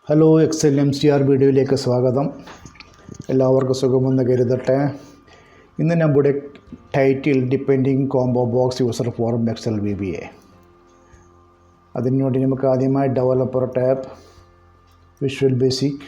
Hello ExcelMcr വീഡിയോയിലേക്ക് സ്വാഗതം. എല്ലാവർക്കും സുഖമെന്ന് കരുതട്ടെ. ഇന്ന് നമ്മുടെ title depending combo box user form Excel VBA. അതിനുവേണ്ടി നമുക്ക് ആദ്യമായി developer tab, visual basic,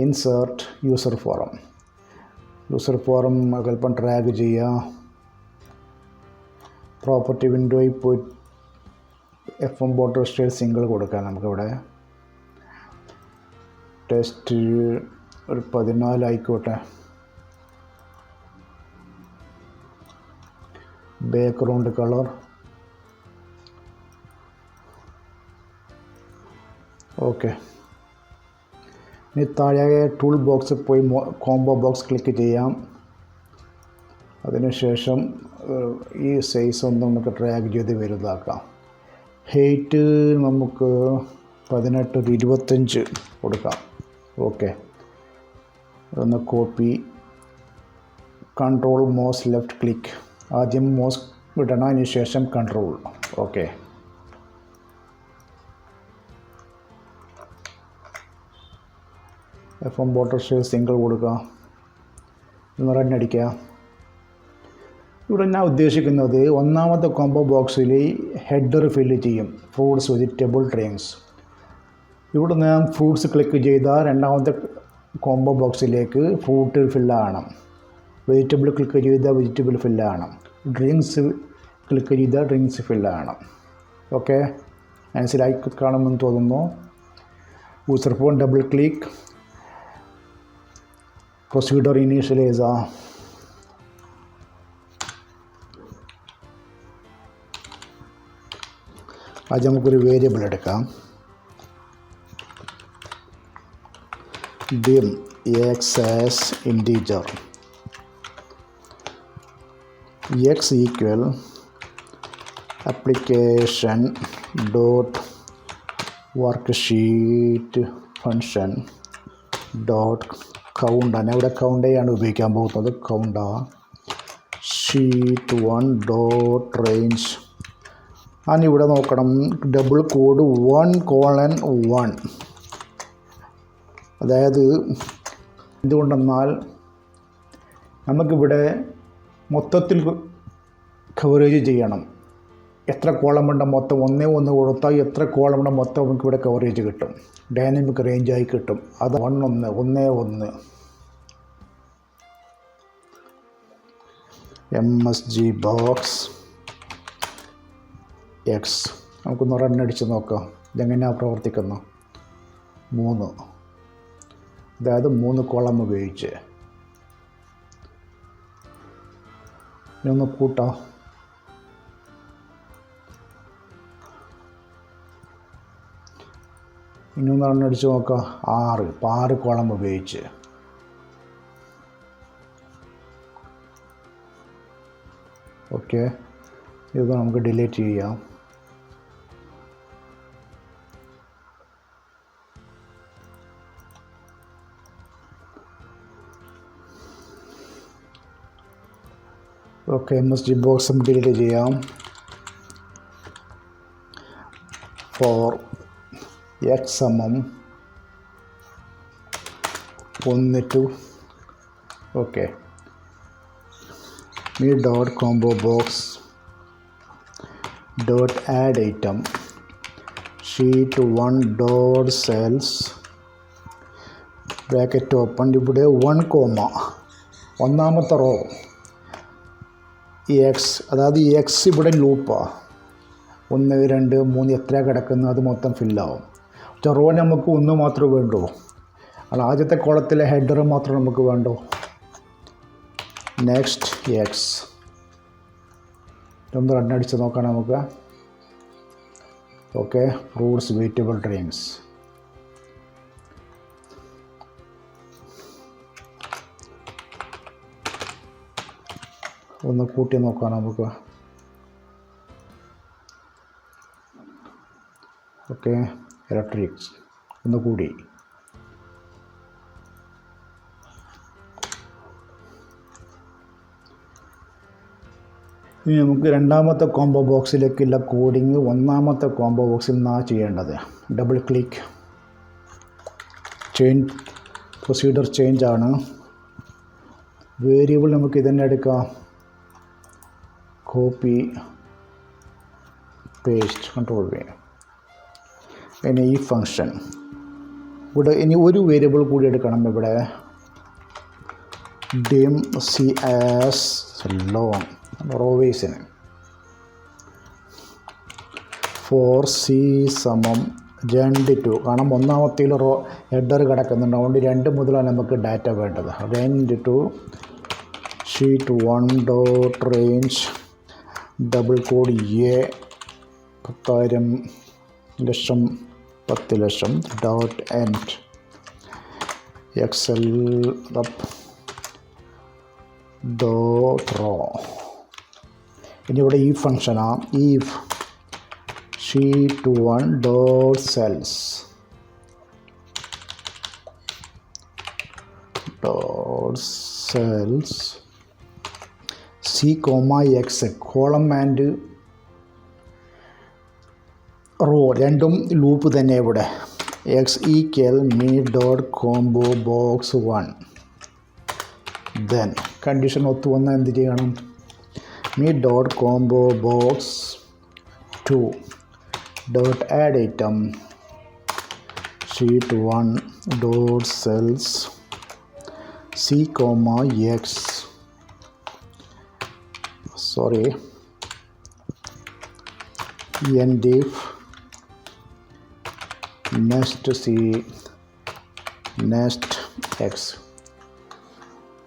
insert user form. User form അല്പം ഡ്രാഗ് ചെയ്യുക. പ്രോപ്പർട്ടി വിൻഡോയിൽ പോയി FM ബോർഡർ സ്റ്റൈൽ സിംഗിൾ കൊടുക്കാം. നമുക്കിവിടെ ടെസ്റ്റ് ഒരു 14 ആയിക്കോട്ടെ. Background colour okay. ഇനി താഴെ ടൂൾ ബോക്സിൽ പോയി കോംബോ ബോക്സ് ക്ലിക്ക് ചെയ്യാം. അതിനുശേഷം ഈ സൈസ് ഒന്ന് നമുക്ക് ഡ്രാഗ് ചെയ്ത് വലുതാക്കാം. ഹൈറ്റ് നമുക്ക് 18 ഒരു 25 കൊടുക്കാം. ഓക്കെ, ഒന്ന് copy, control mouse left click. ആദ്യം മൗസ് വിടണം, അതിന് ശേഷം control. Okay, FM border style single കൊടുക്കുക. ഒന്ന് റൺ അടിക്കുക. ഇവിടെ ഞാൻ ഉദ്ദേശിക്കുന്നത് ഒന്നാമത്തെ കോംബോ ബോക്സിൽ ഹെഡർ ഫില്ല് ചെയ്യും, ഫ്രൂട്ട്സ്, വെജിറ്റബിൾ, ഡ്രിങ്ക്സ്. ഇവിടെ ഞാൻ ഫ്രൂട്ട്സ് ക്ലിക്ക് ചെയ്താൽ രണ്ടാമത്തെ കോംബോ ബോക്സിലേക്ക് ഫ്രൂട്ട് ഫില്ലാണ്. വെജിറ്റബിൾ ക്ലിക്ക് ചെയ്താൽ വെജിറ്റബിൾ ഫില്ലാണ്. ഡ്രിങ്ക്സ് ക്ലിക്ക് ചെയ്താൽ ഡ്രിങ്ക്സ് ഫില്ലാണ്. ഓക്കെ, മനസ്സിലായി കാണുമെന്ന് തോന്നുന്നു. User phone double click, procedure initialise. അത് നമുക്കൊരു വേരിയബിൾ എടുക്കാം. dim x as integer, x equal application dot worksheet function dot count. ഇവിടെ കൗണ്ട് ആണ് ഉപയോഗിക്കാൻ പോകുന്നത്. Count sheet 1 dot range. ഇവിടെ നോക്കണം, ഡബിൾ കോഡ് 1:1. അതായത് എന്തുകൊണ്ടെന്നാൽ നമുക്കിവിടെ മൊത്തത്തിൽ കവറേജ് ചെയ്യണം. എത്ര കോളമുണ്ട് മൊത്തം 1 കൊടുത്താൽ എത്ര കോളമുണ്ട് മൊത്തം നമുക്കിവിടെ കവറേജ് കിട്ടും, ഡൈനാമിക് റേഞ്ചായി കിട്ടും. അത് 1 MSG ബോക്സ് എക്സ്. നമുക്കൊന്ന് റണ്ണടിച്ച് നോക്കാം ഇതെങ്ങനെയാണ് പ്രവർത്തിക്കുന്നത്. 3, അതായത് 3 കോളം ഉപയോഗിച്ച്. ഇനി ഒന്ന് കൂട്ടാം. ഇനി ഒന്ന് റണ്ണടിച്ച് നോക്കാം. 6, ഇപ്പോൾ 6 കോളം ഉപയോഗിച്ച്. ഓക്കെ, ഇത് നമുക്ക് ഡിലീറ്റ് ചെയ്യാം. ഓക്കെ, MSG ബോക്സും ഡിലീറ്റ് ചെയ്യാം. ഫോർ x സമം 1 to ഓക്കെ. ഈ dot combo box dot add item sheet 1 dot cells bracket open. ഇവിടെ 1, ഒന്നാമത്തെ റോ എക്സ്, അതായത് എക്സ് ഇവിടെ ലൂപ്പാണ്. 1, 2, 3 എത്ര കിടക്കുന്നു അത് മൊത്തം ഫില്ലാവും. റോ നമുക്ക് 1 മാത്രമേ വേണ്ടൂ. അത് ആദ്യത്തെ കോളത്തിലെ ഹെഡർ മാത്രം നമുക്ക് വേണ്ടൂ. Next X. ഒന്ന് റണ്ണടിച്ച് നോക്കാം നമുക്ക്. Okay, fruits, vegetable, drinks. ഒന്ന് കൂട്ടി നോക്കാം നമുക്ക്. ഓക്കെ, ഇലക്ട്രിക്സ് ഒന്ന് കൂടി. ഇനി നമുക്ക് രണ്ടാമത്തെ കോംബോ ബോക്സിലേക്കുള്ള കോഡിങ് ഒന്നാമത്തെ കോംബോ ബോക്സിൽ നിന്നാണ് ചെയ്യേണ്ടത്. ഡബിൾ ക്ലിക്ക്, ചേഞ്ച് പ്രൊസീഡർ ചേഞ്ച് ആണ്. വേരിയബിൾ നമുക്ക് ഇതന്നെ എടുക്കാം, കോപ്പി പേസ്റ്റ് കൺട്രോൾ V. ഇനി ഈ ഫങ്ഷൻ ഇവിടെ ഇനി ഒരു വേരിയബിൾ കൂടി എടുക്കണം. ഇവിടെ dim c as long റോവേസിന് for c സമം 2 കാരണം ഒന്നാമത്തേൽ ഹെഡർ കിടക്കുന്നുണ്ട്, അതുകൊണ്ട് 2 മുതലാണ് നമുക്ക് ഡാറ്റ വേണ്ടത്. 2 sheet 1 dot range double quote A 10,000 lakh 10 lakh dot end excel dot row. ഇനി ഇവിടെ ഈ ഫങ്ഷനാണ് if sheet 1 dot cells c comma x column and row രണ്ടും ലൂപ്പ് തന്നെ. ഇവിടെ x equal me dot combo box 1. Then condition ഒത്തു വന്നാൽ എന്ത് ചെയ്യണം? me dot combo box 2 dot add item sheet 1 dot cells c comma x and if next c next x.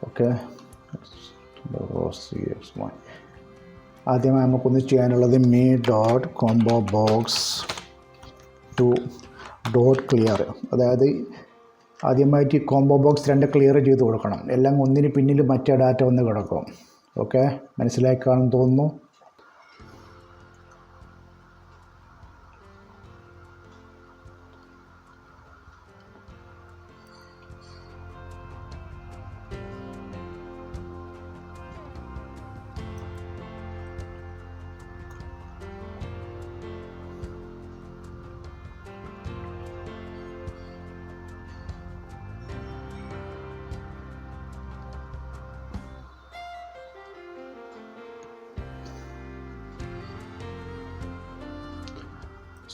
Okay, ആദ്യമായി നമുക്കൊന്ന് ചെയ്യാനുള്ളത് me dot combo box 2 dot clear. അതായത് ആദ്യമായിട്ട് ഈ കോംബോ ബോക്സ് 2 ക്ലിയർ ചെയ്ത് കൊടുക്കണം. എല്ലാം ഒന്നിന് പിന്നിൽ മറ്റേ ഡാറ്റ വന്ന് കിടക്കും. ഓക്കെ, മനസ്സിലായി കാണും തോന്നുന്നു.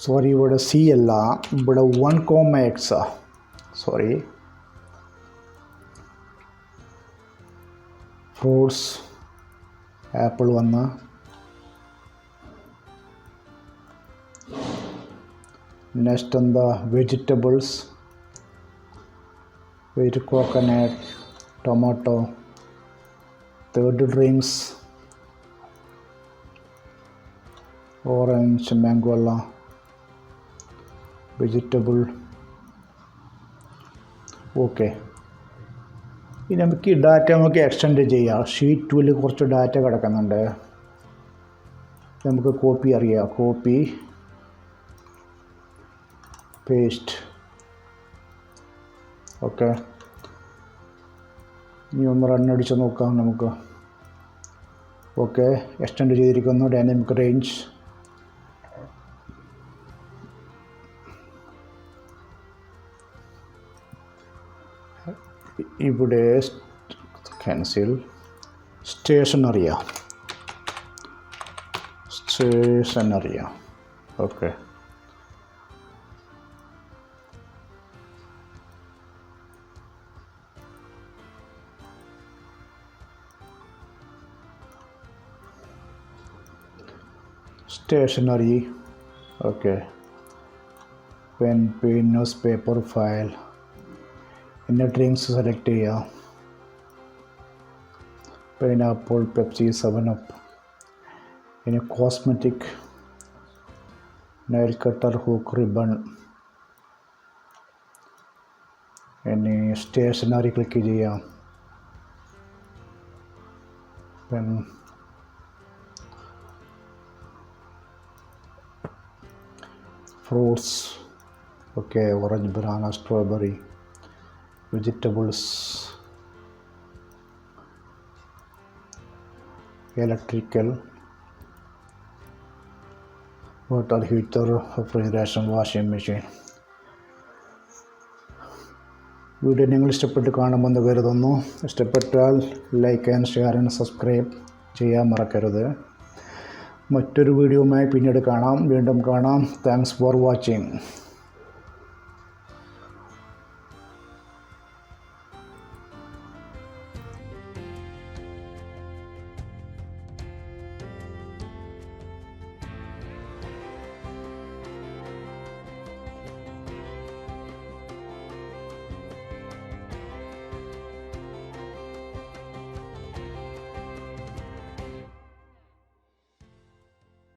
സോറി, ഇവിടെ സി അല്ല, ഇവിടെ 1,x. സോറി, ഫ്രൂട്ട്സ് ആപ്പിൾ വന്ന നെക്സ്റ്റ് എന്താ vegetables, coconut, tomato. Third drinks orange, mango അല്ല, വെജിറ്റബിൾ. ഓക്കെ, ഇനി നമുക്ക് ഈ ഡാറ്റ നമുക്ക് എക്സ്റ്റെൻഡ് ചെയ്യാം. ഷീറ്റ് 2 കുറച്ച് ഡാറ്റ കിടക്കുന്നുണ്ട്, നമുക്ക് കോപ്പി അറിയാം. Copy paste. ഓക്കെ, ഇനി ഒന്ന് റണ്ണടിച്ച് നോക്കാം നമുക്ക്. ഓക്കെ, എക്സ്റ്റെൻഡ് ചെയ്തിരിക്കുന്നു. ഡൈനാമിക് റേഞ്ച് ഇവിടെ ക്യാൻസൽ. സ്റ്റേഷനറിയാ. Okay, stationery. Okay, pen, newspaper, file. പിന്നെ ഡ്രിങ്ക്സ് സെലക്ട് ചെയ്യുക. Pineapple, Pepsi, 7up. പിന്നെ cosmetic, nail cutter, hook, ribbon. ഇനി സ്റ്റേഷനറി ക്ലിക്ക് ചെയ്യാം. Pen, fruits. Okay, orange, banana, strawberry. vegetables, electrical, water heater, refrigeration, washing machine. Video നിങ്ങൾ ഇഷ്ടപ്പെട്ട് കാണുമെന്ന് കരുതുന്നു. ഇഷ്ടപ്പെട്ടാൽ like and share and subscribe ചെയ്യാൻ മറക്കരുത്. മറ്റൊരു വീഡിയോയുമായി പിന്നീട് കാണാം. വീണ്ടും കാണാം. Thanks for watching.